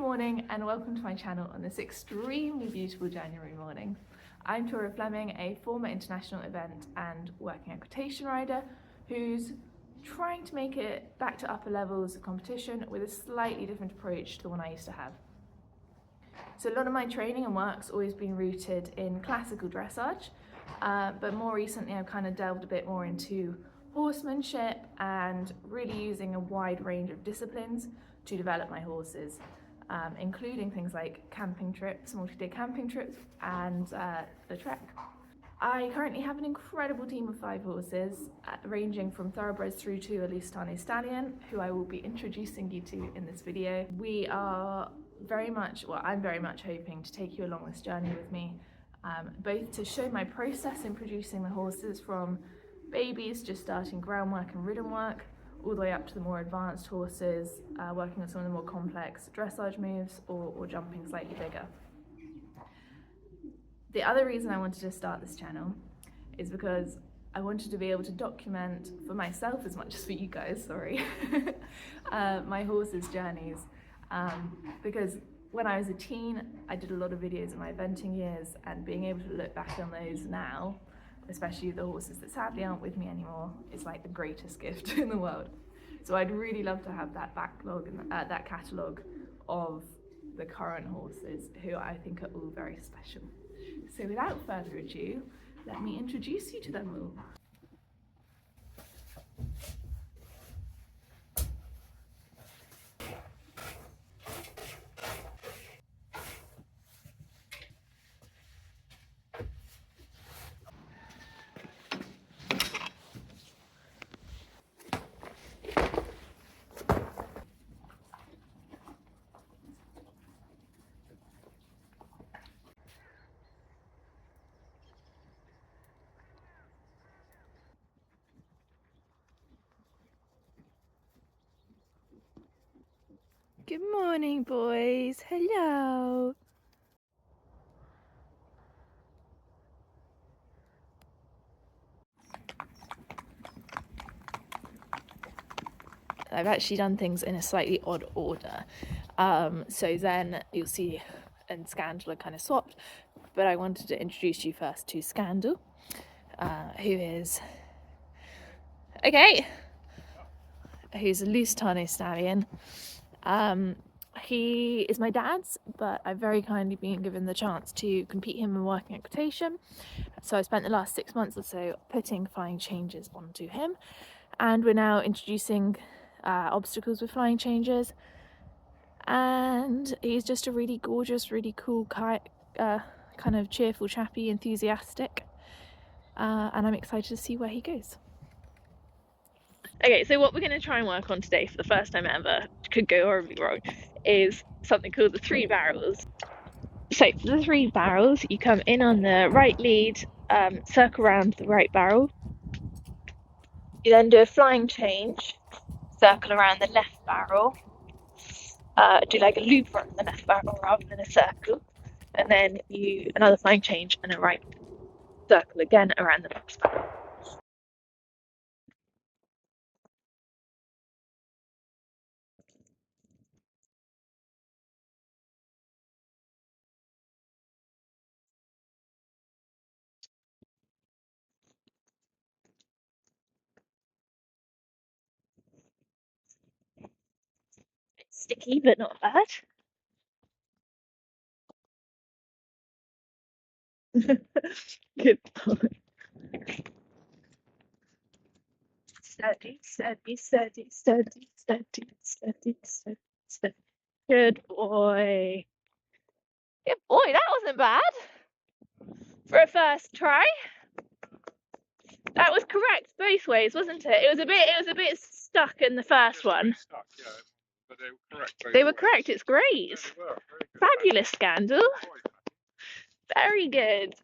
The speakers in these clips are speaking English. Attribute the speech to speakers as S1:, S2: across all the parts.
S1: morning and welcome to my channel on this extremely beautiful January morning. I'm Tora Fleming, a former international event and working equitation rider who's trying to make it back to upper levels of competition with a slightly different approach to the one I used to have. So a lot of my training and work's always been rooted in classical dressage, but more recently I've kind of delved a bit more into horsemanship and really using a wide range of disciplines to develop my horses, including things like camping trips, multi-day camping trips, and the trek. I currently have an incredible team of 5 horses, ranging from thoroughbreds through to a Lusitano stallion, who I will be introducing you to in this video. We are I'm very much hoping to take you along this journey with me, both to show my process in producing the horses from babies just starting groundwork and ridden work, all the way up to the more advanced horses, working on some of the more complex dressage moves or jumping slightly bigger. The other reason I wanted to start this channel is because I wanted to be able to document for myself as much as for you guys, my horses' journeys. Because when I was a teen, I did a lot of videos in my eventing years, and being able to look back on those now, especially the horses that sadly aren't with me anymore, is like the greatest gift in the world. So I'd really love to have that backlog and that catalogue of the current horses who I think are all very special. So without further ado, let me introduce you to them all. Good morning, boys. Hello. I've actually done things in a slightly odd order. So then you'll see, and Scandal are kind of swapped, but I wanted to introduce you first to Scandal, who's a Lusitano stallion. He is my dad's, but I've very kindly been given the chance to compete him in working equitation. So I spent the last 6 months or so putting flying changes onto him, and we're now introducing obstacles with flying changes. And he's just a really gorgeous, really cool, kind of cheerful, chappy, enthusiastic, and I'm excited to see where he goes. Okay, so what we're going to try and work on today for the first time ever, could go horribly wrong, is something called the 3 barrels. So for the 3 barrels, you come in on the right lead, circle around the right barrel. You then do a flying change, circle around the left barrel, do like a loop around the left barrel rather than a circle, and then another flying change and a right circle again around the left barrel. It's sticky but not bad. Good boy. Steady, steady, steady, steady, steady, steady, steady, steady. Good boy. Good boy, that wasn't bad for a first try. That was correct both ways, wasn't it? It was a bit stuck in the first one.
S2: Stuck, yeah, but they were correct.
S1: They were correct. It's great. Fabulous, Scandal. Very good.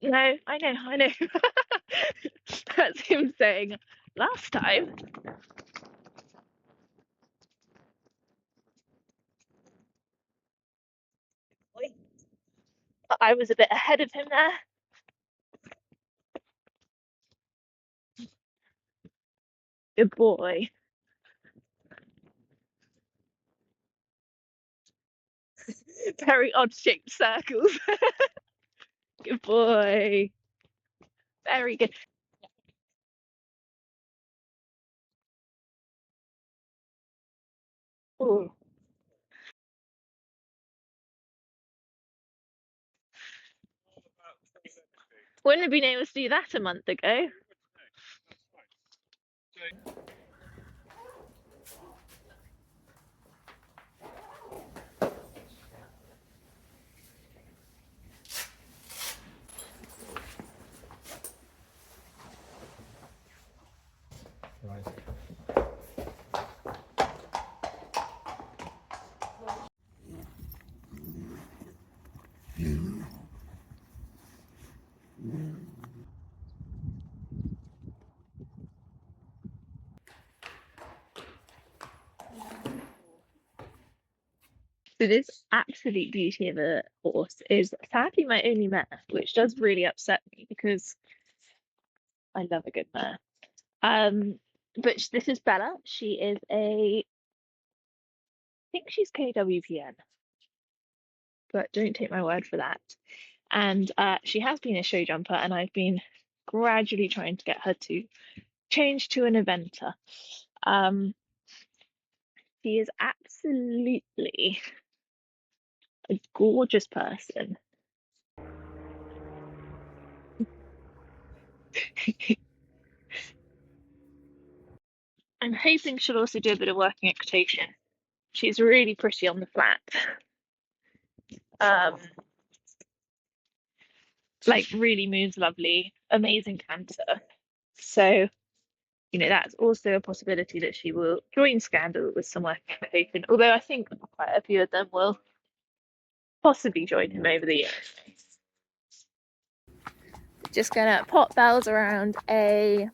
S1: No, I know. That's him saying last time. I was a bit ahead of him there. Good boy. Very odd shaped circles. Good boy. Very good. Ooh. Wouldn't have been able to do that a month ago. So this absolute beauty of a horse is sadly my only mare, which does really upset me because I love a good mare. But this is Bella. She is I think she's KWPN, but don't take my word for that. And she has been a show jumper, and I've been gradually trying to get her to change to an eventer. Um, she is absolutely a gorgeous person. I'm hoping she'll also do a bit of working equitation. She's really pretty on the flat. Um, like really moves lovely, amazing canter. So, that's also a possibility that she will join Scandal with some working equitation. Although I think quite a few of them will possibly join him over the years. Just gonna pop bells around a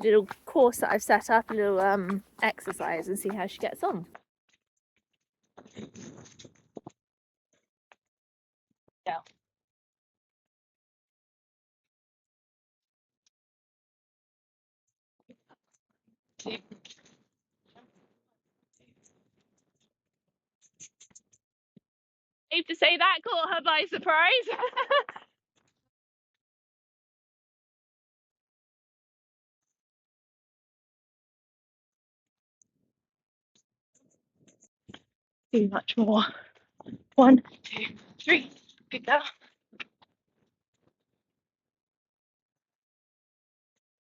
S1: little course that I've set up, a little exercise, and see how she gets on. Yeah. Safe to say that caught her by surprise. Too much more. 1, 2, 3. Good girl.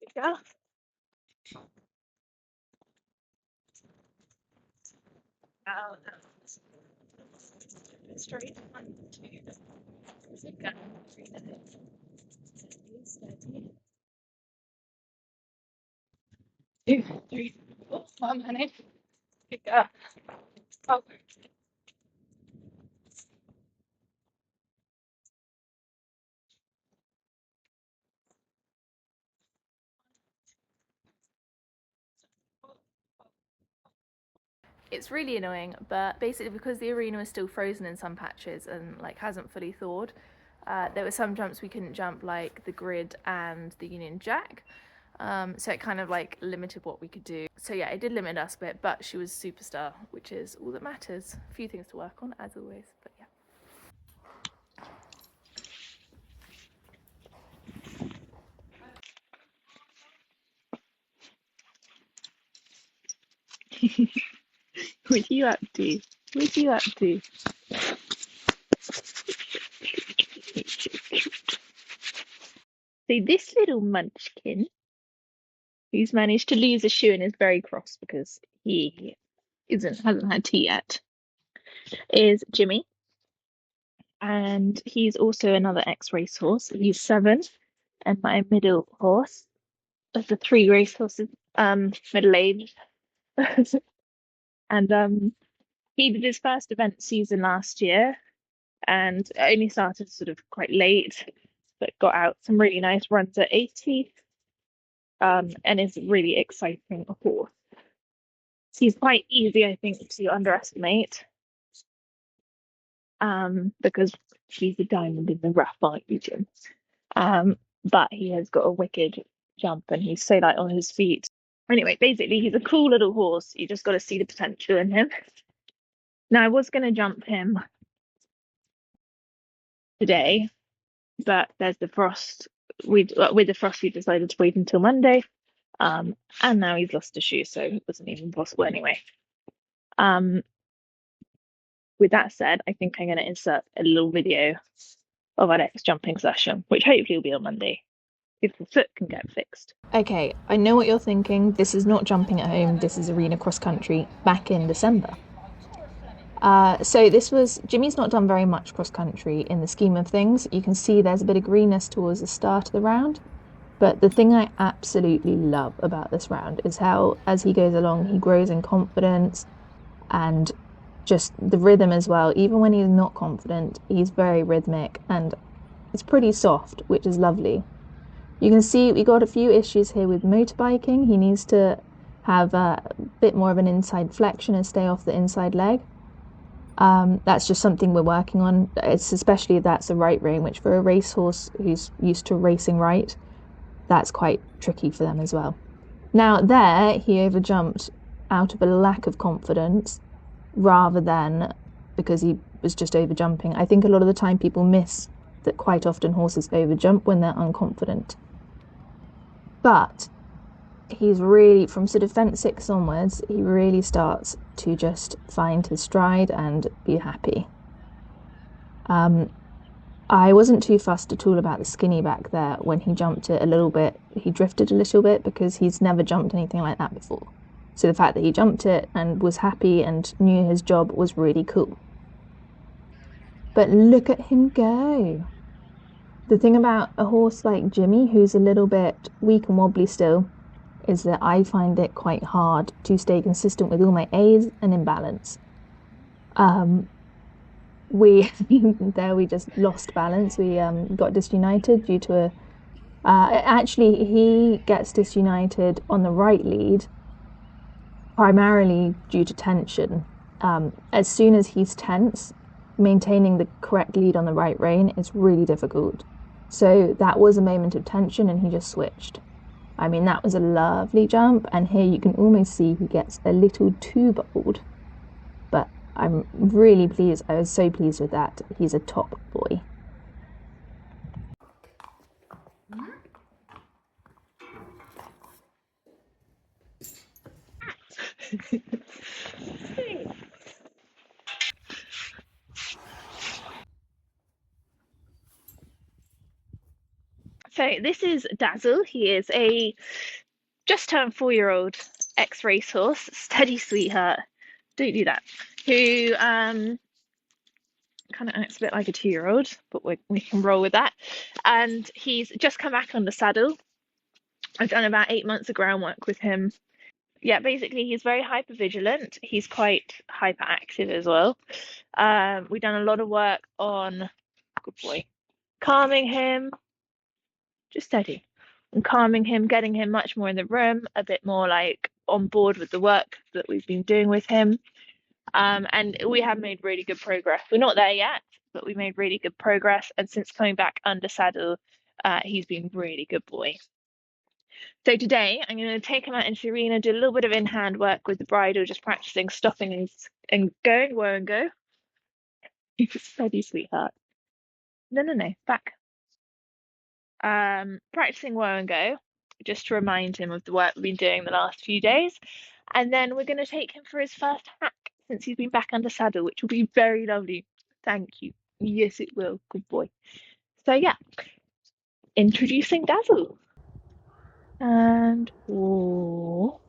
S1: Good girl. Out. Straight. 1, 2. Good girl. 3 minutes. Steady. 2, 3, 4. 1 minute. Good girl. Oh. It's really annoying, but basically because the arena was still frozen in some patches and like hasn't fully thawed, there were some jumps we couldn't jump, like the grid and the Union Jack. So it kind of like limited what we could do. So yeah, it did limit us a bit, but she was superstar, which is all that matters. A few things to work on, as always, but yeah. What are you up to? What are you up to? So this little munchkin, who's managed to lose a shoe and is very cross because he hasn't had tea yet, is Jimmy. And he's also another ex-racehorse. He's 7, and my middle horse of the 3 racehorses, middle-aged. And he did his first event season last year and only started sort of quite late, but got out some really nice runs at 80, and is really exciting horse. He's quite easy, I think, to underestimate, because he's a diamond in the rough, aren't you, Jim? But he has got a wicked jump and he's so light on his feet. Anyway, basically, he's a cool little horse. You just got to see the potential in him. Now, I was going to jump him today, but there's the frost. With the frost, we decided to wait until Monday. And now he's lost a shoe, so it wasn't even possible anyway. With that said, I think I'm going to insert a little video of our next jumping session, which hopefully will be on Monday, if the foot can get fixed. Okay, I know what you're thinking. This is not jumping at home. This is arena cross country back in December. So Jimmy's not done very much cross country in the scheme of things. You can see there's a bit of greenness towards the start of the round. But the thing I absolutely love about this round is how, as he goes along, he grows in confidence and just the rhythm as well. Even when he's not confident, he's very rhythmic and it's pretty soft, which is lovely. You can see we got a few issues here with motorbiking. He needs to have a bit more of an inside flexion and stay off the inside leg. That's just something we're working on. It's especially if that's a right rein, which for a racehorse who's used to racing right, that's quite tricky for them as well. Now there, he overjumped out of a lack of confidence rather than because he was just overjumping. I think a lot of the time people miss that quite often horses overjump when they're unconfident. But he's really, from sort of fence 6 onwards, he really starts to just find his stride and be happy. I wasn't too fussed at all about the skinny back there when he jumped it a little bit. He drifted a little bit because he's never jumped anything like that before. So the fact that he jumped it and was happy and knew his job was really cool. But look at him go. The thing about a horse like Jimmy, who's a little bit weak and wobbly still, is that I find it quite hard to stay consistent with all my aids and in balance. We just lost balance. We got disunited due to actually he gets disunited on the right lead primarily due to tension. As soon as he's tense, maintaining the correct lead on the right rein is really difficult. So that was a moment of tension and he just switched. I mean, that was a lovely jump, and here you can almost see he gets a little too bold. But I'm really pleased. I was so pleased with that. He's a top boy. So this is Dazzle. He is a just turned 4-year-old ex-racehorse, steady sweetheart. Don't do that. Who kind of acts a bit like a 2-year-old, but we can roll with that. And he's just come back on the saddle. I've done about 8 months of groundwork with him. Yeah, basically he's very hyper vigilant. He's quite hyperactive as well. We've done a lot of work on, good boy, calming him, just steady, and calming him, getting him much more in the room, a bit more like on board with the work that we've been doing with him. And we have made really good progress. We're not there yet, but we made really good progress. And since coming back under saddle, he's been really good boy. So today I'm going to take him out into the arena, do a little bit of in-hand work with the bridle, just practicing stopping and going, whoa and go. Steady, sweetheart. No, back. Practicing whoa and go, just to remind him of the work we've been doing the last few days. And then we're going to take him for his first hack since he's been back under saddle, which will be very lovely. Thank you. Yes, it will. Good boy. So yeah, introducing Dazzle. And oh,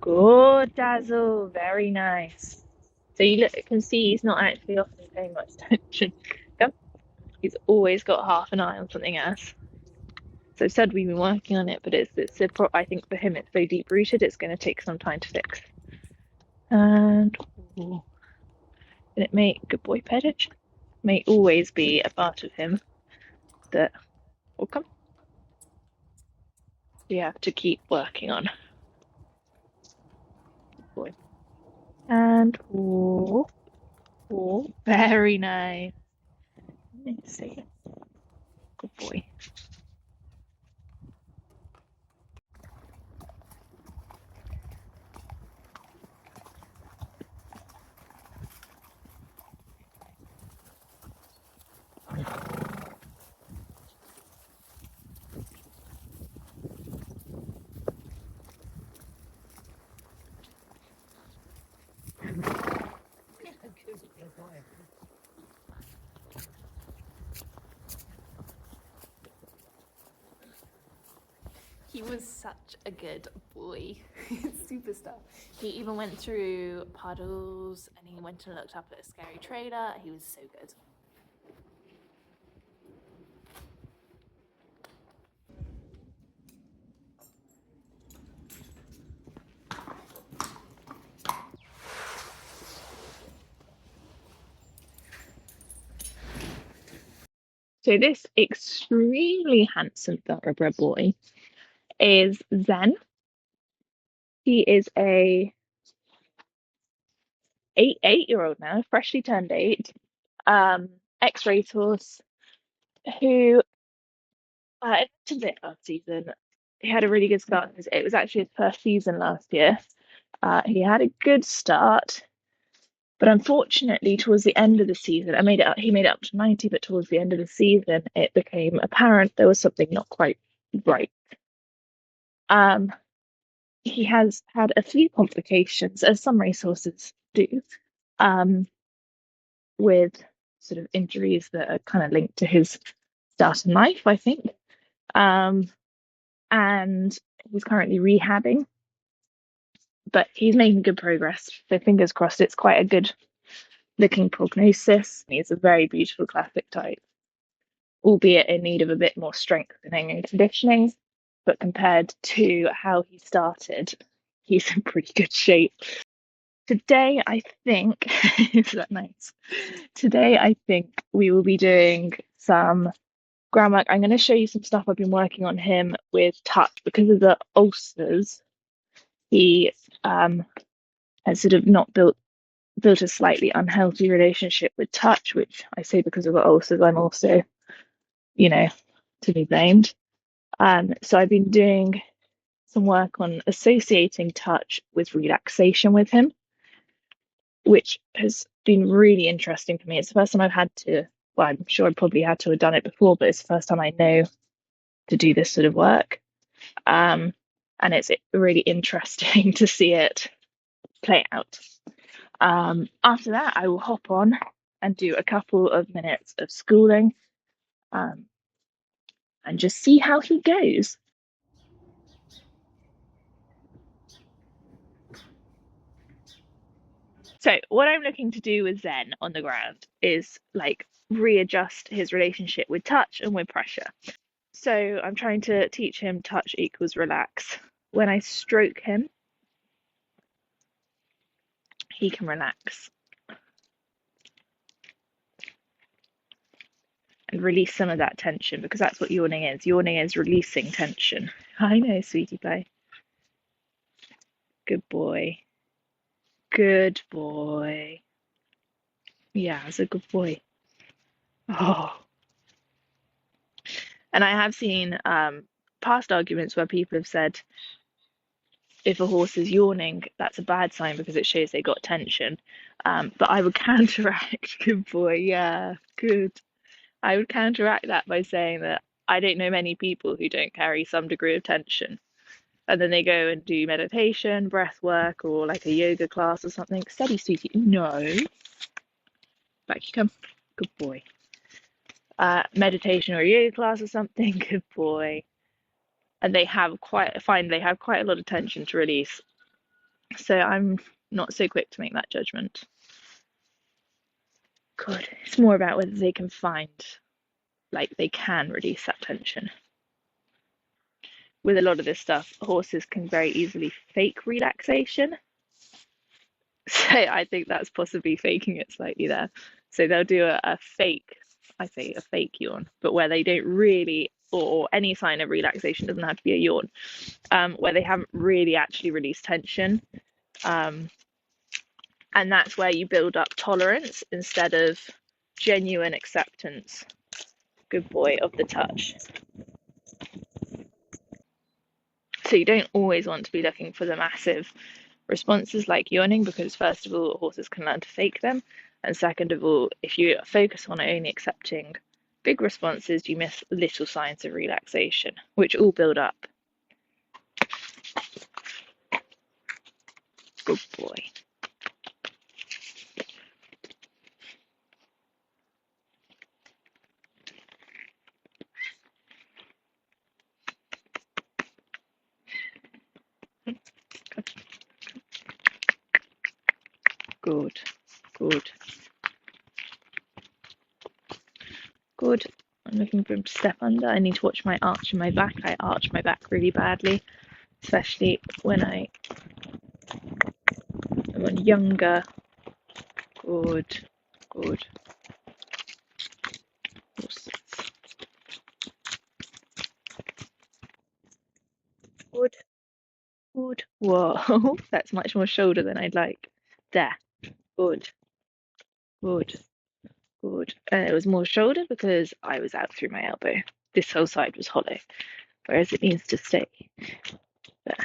S1: good Dazzle, very nice. So you can see he's not actually often paying much attention. He's always got half an eye on something else. So said we've been working on it, but I think for him it's so deep rooted, it's going to take some time to fix. And it may, good boy, Pedage, may always be a part of him that will come. We have to keep working on. Good boy. And very nice. Let's see. Good boy. He was such a good boy. Superstar. He even went through puddles and he went and looked up at a scary trailer. He was so good. So this extremely handsome thoroughbred boy is Zen. He is a eight-year-old now, freshly turned 8, ex-racehorse who entered it last season. He had a really good start. It was actually his first season last year. He had a good start, but unfortunately, towards the end of the season, he made it up to 90, but towards the end of the season, it became apparent there was something not quite right. Um, he has had a few complications, as some racehorses do, with sort of injuries that are kind of linked to his start in life, I think. And he's currently rehabbing, but he's making good progress. So fingers crossed, it's quite a good looking prognosis. He's a very beautiful classic type, albeit in need of a bit more strengthening and conditioning. But compared to how he started, he's in pretty good shape. Today, I think, is that nice? Today, I think we will be doing some groundwork. I'm going to show you some stuff I've been working on him with touch because of the ulcers. He has sort of not built a slightly unhealthy relationship with touch, which I say because of the ulcers. I'm also, to be blamed. So I've been doing some work on associating touch with relaxation with him, which has been really interesting for me. It's the first time I've had to, well, I'm sure I probably had to have done it before, but it's the first time I know to do this sort of work. And it's really interesting to see it play out. After that, I will hop on and do a couple of minutes of schooling and just see how he goes. So what I'm looking to do with Zen on the ground is like readjust his relationship with touch and with pressure. So I'm trying to teach him touch equals relax. When I stroke him, he can relax and release some of that tension, because that's what yawning is. Yawning is releasing tension. I know, sweetie pie. Good boy. Good boy. Yeah, it's a good boy. Oh. And I have seen past arguments where people have said if a horse is yawning, that's a bad sign because it shows they got tension. But I would counteract, good boy, yeah, good. I would counteract that by saying that I don't know many people who don't carry some degree of tension. And then they go and do meditation, breath work, or like a yoga class or something. Steady, sweetie. No. Back you come. Good boy. Meditation or yoga class or something. Good boy. And they have quite a lot of tension to release. So I'm not so quick to make that judgment. Good. It's more about whether they can they can release that tension. With a lot of this stuff, horses can very easily fake relaxation. So I think that's possibly faking it slightly there. So they'll do a fake, I say a fake yawn, but where they don't really, or any sign of relaxation, doesn't have to be a yawn, where they haven't really actually released tension. And that's where you build up tolerance instead of genuine acceptance. Good boy, of the touch. So you don't always want to be looking for the massive responses like yawning, because first of all, horses can learn to fake them. And second of all, if you focus on only accepting big responses, you miss little signs of relaxation, which all build up. Good boy.
S3: Good, good, good. I'm looking for him to step under. I need to watch my arch in my back. I arch my back really badly, especially when I'm on younger. Good, good. Horses. Good, good. Whoa, that's much more shoulder than I'd like. There. Good, good, good. And it was more shoulder because I was out through my elbow. This whole side was hollow, whereas it needs to stay there.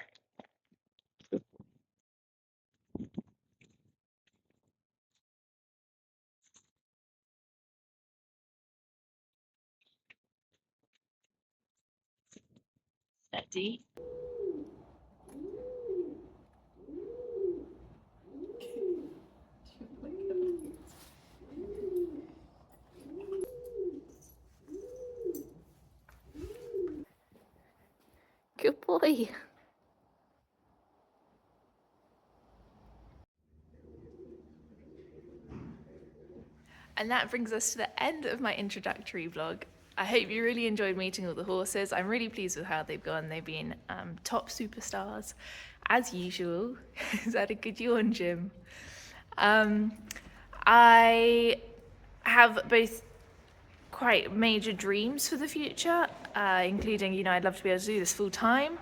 S3: Steady.
S1: Good boy. And that brings us to the end of my introductory vlog. I hope you really enjoyed meeting all the horses. I'm really pleased with how they've gone. They've been top superstars, as usual. Is that a good yawn, Jim? I have both quite major dreams for the future, including, I'd love to be able to do this full time,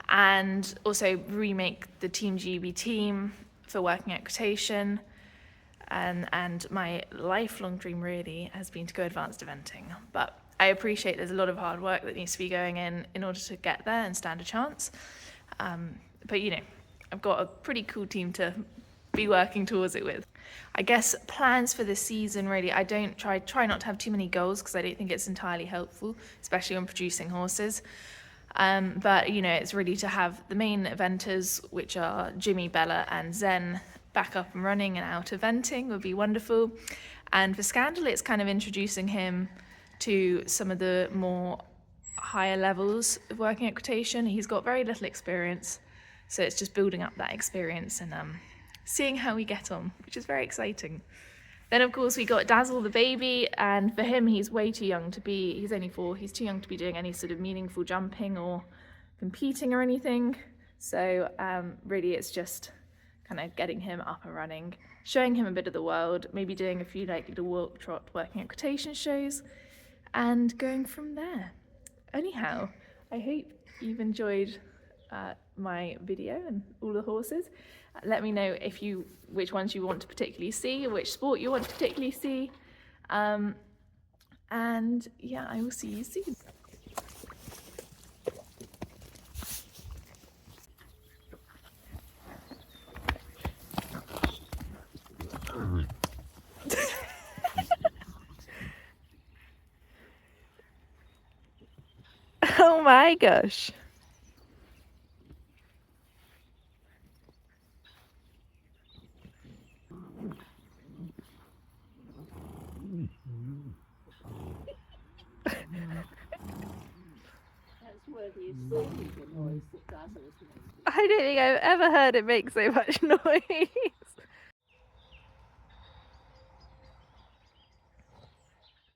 S1: and also remake the Team GB team for working equitation. And my lifelong dream really has been to go advanced eventing. But I appreciate there's a lot of hard work that needs to be going in order to get there and stand a chance. But I've got a pretty cool team to be working towards it with. I guess plans for this season really, I don't try not to have too many goals because I don't think it's entirely helpful, especially when producing horses. But it's really to have the main eventers, which are Jimmy, Bella and Zen, back up and running and out eventing would be wonderful. And for Scandal, it's kind of introducing him to some of the more higher levels of working equitation. He's got very little experience, so it's just building up that experience and seeing how we get on, which is very exciting. Then of course we got Dazzle the baby, and for him he's way too young to be, he's only 4, he's too young to be doing any sort of meaningful jumping or competing or anything. So really it's just kind of getting him up and running, showing him a bit of the world, maybe doing a few little walk trot working equitation shows and going from there. Anyhow, I hope you've enjoyed my video and all the horses. Let me know which ones you want to particularly see, or which sport you want to particularly see. And yeah, I will see you soon. Oh my gosh. I don't think I've ever heard it make so much noise.